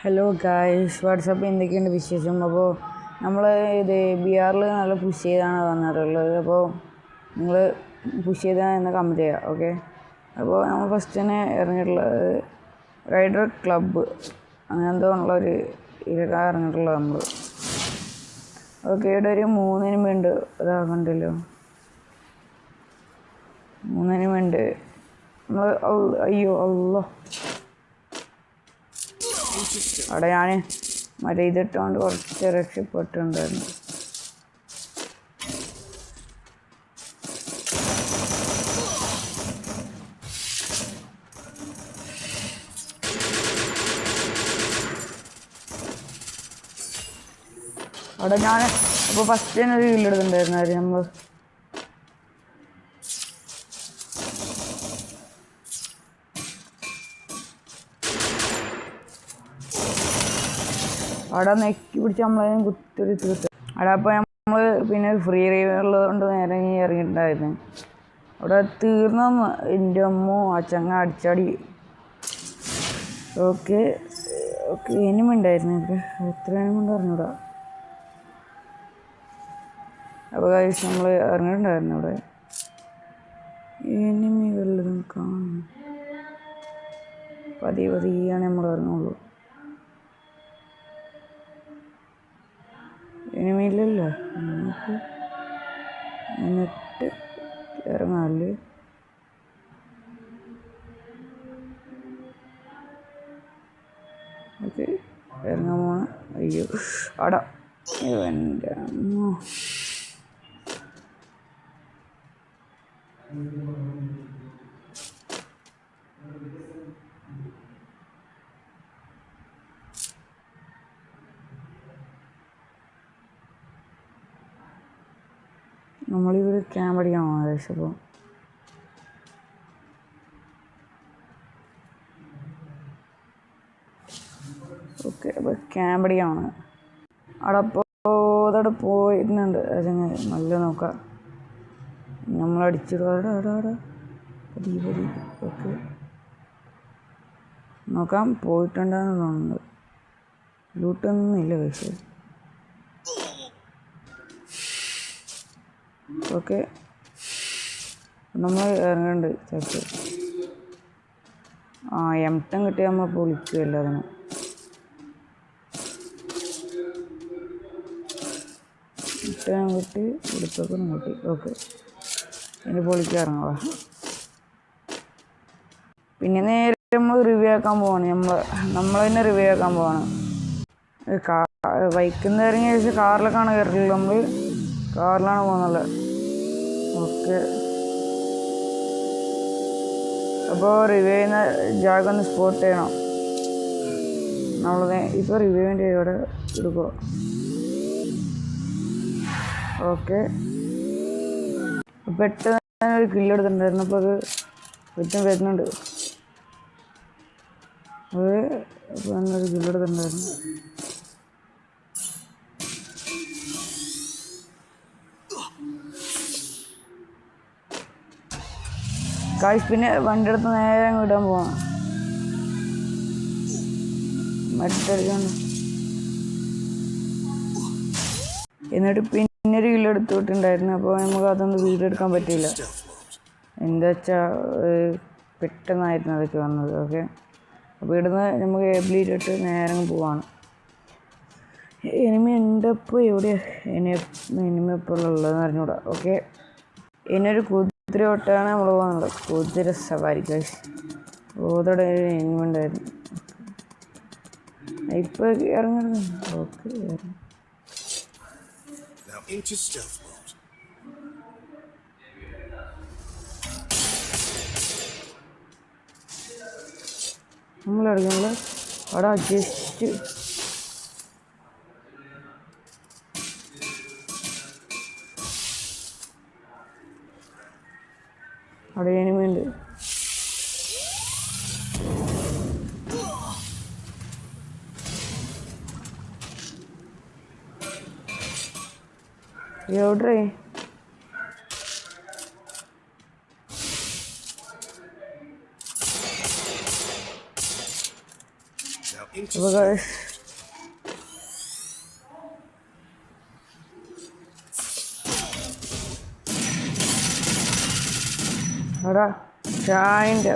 Hello guys, WhatsApp എന്തൊക്കെയുണ്ട് വിശേഷം? അപ്പോൾ നമ്മൾ ഇത് BR നല്ല പുഷ് ചെയ്താണ് വന്നിട്ടുള്ളത്. അപ്പോൾ നിങ്ങൾ പുഷ് ചെയ്താൽ എന്ന് കമൻറ്റ് ചെയ്യുക, ഓക്കെ? അപ്പോൾ നമ്മൾ ഫസ്റ്റ് തന്നെ ഇറങ്ങിയിട്ടുള്ളത് റൈഡർ ക്ലബ്ബ് അങ്ങനെ എന്തോ ഉള്ളൊരു ഇതിലാണ് ഇറങ്ങിയിട്ടുള്ളത് നമ്മൾ. ഓക്കെ, ഇവിടെ ഒരു 3 എനിമി ഉണ്ട്. അതാ കണ്ടല്ലോ, 3 എനിമി ഉണ്ട്. നമ്മൾ അയ്യോ അല്ലോ, അവിടെ ഞാൻ മറ്റേ ഇതിട്ടുകൊണ്ട് കുറച്ച് രക്ഷപ്പെട്ടിട്ടുണ്ടായിരുന്നു. അവിടെ ഞാൻ അപ്പോൾ ഫസ്റ്റ് തന്നെ ഒരു കില്ലെടുത്തിട്ടുണ്ടായിരുന്നു. നമ്മൾ അവിടെ നെക്കി പിടിച്ച് നമ്മളതിനും കുത്തിരി തീർത്ത്. അവിടെ അപ്പോൾ നമ്മൾ പിന്നെ ഫ്രീ റൈവ് ഉള്ളത് കൊണ്ട് നേരെ ഇറങ്ങിയിട്ടുണ്ടായിരുന്നു. അവിടെ തീർന്നു. എൻ്റെ അമ്മോ, ആ ചങ്ങ അടിച്ചാടി. ഓക്കെ ഓക്കെ, എനിമി ഉണ്ടായിരുന്നു. എത്ര എനിമി ഉണ്ട് അറിഞ്ഞൂടാ. അപ്പോൾ കഴിച്ച് നമ്മൾ ഇറങ്ങിയിട്ടുണ്ടായിരുന്നു. അവിടെ എനിമി വല്ലതും കാണും. പതിയാണ് നമ്മൾ ഇറങ്ങുള്ളൂ. എനിമിയില്ലല്ലോ, നമുക്ക് എന്നിട്ട് ഇറങ്ങാമല്ലേ? ഓക്കെ, ഇറങ്ങാൻ പോണ. അയ്യോ അടാ, എൻ്റെ അമ്മോ. നമ്മളിവിടെ ക്യാമ്പ് അടിക്കാൻ പോകണം ഏകദേശം. അപ്പോൾ ഓക്കെ, അപ്പോൾ ക്യാമ്പ് അടിക്കാൻ പോകണം. അവിടെ പോയിരുന്നുണ്ട് ചങ്ങായി. നല്ല നോക്കാം, നമ്മളടിച്ചിടും. അവിടെ പതി. ഓക്കെ, നോക്കാം. പോയിട്ടുണ്ടെന്ന് തോന്നുന്നത്. ലൂട്ടൊന്നുമില്ല പക്ഷേ. ഓക്കെ, നമ്മൾ ഇറങ്ങുന്നുണ്ട്. ചേർത്ത് M10 കിട്ടിയാൽ നമ്മൾ പൊളിക്കുമല്ലോ അതിന്. M10 കിട്ടി, ഉടുപ്പൊക്കെ കിട്ടി. ഓക്കെ, ഇനി പൊളിക്കാൻ ഇറങ്ങുക. പിന്നെ നേരെ നമ്മൾ റിവ്യൂ ആക്കാൻ പോവാണ്. നമ്മൾ തന്നെ റിവ്യൂ ആക്കാൻ പോവാണ്. ബൈക്കിൽ നിന്ന് ഇറങ്ങിയ ശേഷം കാറിലൊക്കെയാണ് കയറിയിട്ടുള്ളത്. നമ്മൾ കാറിലാണ് പോകുന്നത്. ഓക്കെ, അപ്പോൾ റിവ്യൂ ചെയ്യുന്ന ജാഗ ഒന്ന് സ്പോട്ട് ചെയ്യണം. നമ്മൾ ഇപ്പോൾ റിവ്യൂവിൻ്റെ ഇവിടെ എടുക്കുക. ഓക്കെ, പെട്ടെന്ന് ഒരു കില്ലെടുത്തിട്ടുണ്ടായിരുന്നു. അപ്പോൾ അത് പെട്ടെന്ന് വരുന്നുണ്ട്. അത് അപ്പോൾ ഒരു കില്ലെടുത്തിട്ടുണ്ടായിരുന്നു. കാശ് പിന്നെ വണ്ടി എടുത്ത് നേരെ ഇടാൻ പോവാം. മറ്റടിക്കാണ്ട് എന്നിട്ട് പിന്നെ ഒരു കിലോ എടുത്ത് വിട്ടുണ്ടായിരുന്നു. അപ്പോൾ നമുക്ക് അതൊന്നും വീഡിയോ എടുക്കാൻ പറ്റില്ല. എന്താ വെച്ചാൽ പെട്ടെന്നായിരുന്നു അതൊക്കെ വന്നത്. ഓക്കെ, അപ്പോൾ ഇവിടുന്ന് നമുക്ക് എബിലിറ്റിട്ട് നേരെ പോവാണ്. എനിമി ഉണ്ട് ഇപ്പോൾ. എവിടെയാണ് എനിമി ഇപ്പോൾ ഉള്ളതെന്ന് അറിഞ്ഞൂടാ. ഓക്കെ, ഇനിയൊരു കുതിര ഓട്ടാണ് നമ്മൾ പോകുന്നത്. കുതിര സവാരി കഴിച്ച് ഓതോടെ എനിമി ഉണ്ടായിരുന്നു. ഇപ്പോൾ ഇറങ്ങുന്നത്. ഓക്കെ, നമ്മളിറങ്ങുന്നത് അവിടെ ജസ്റ്റ് അവിടെ എനിമിയുണ്ട്. എവിടെ അപ്പോൾ ഗൈസ് അവിടെ ഷായിൻ്റെ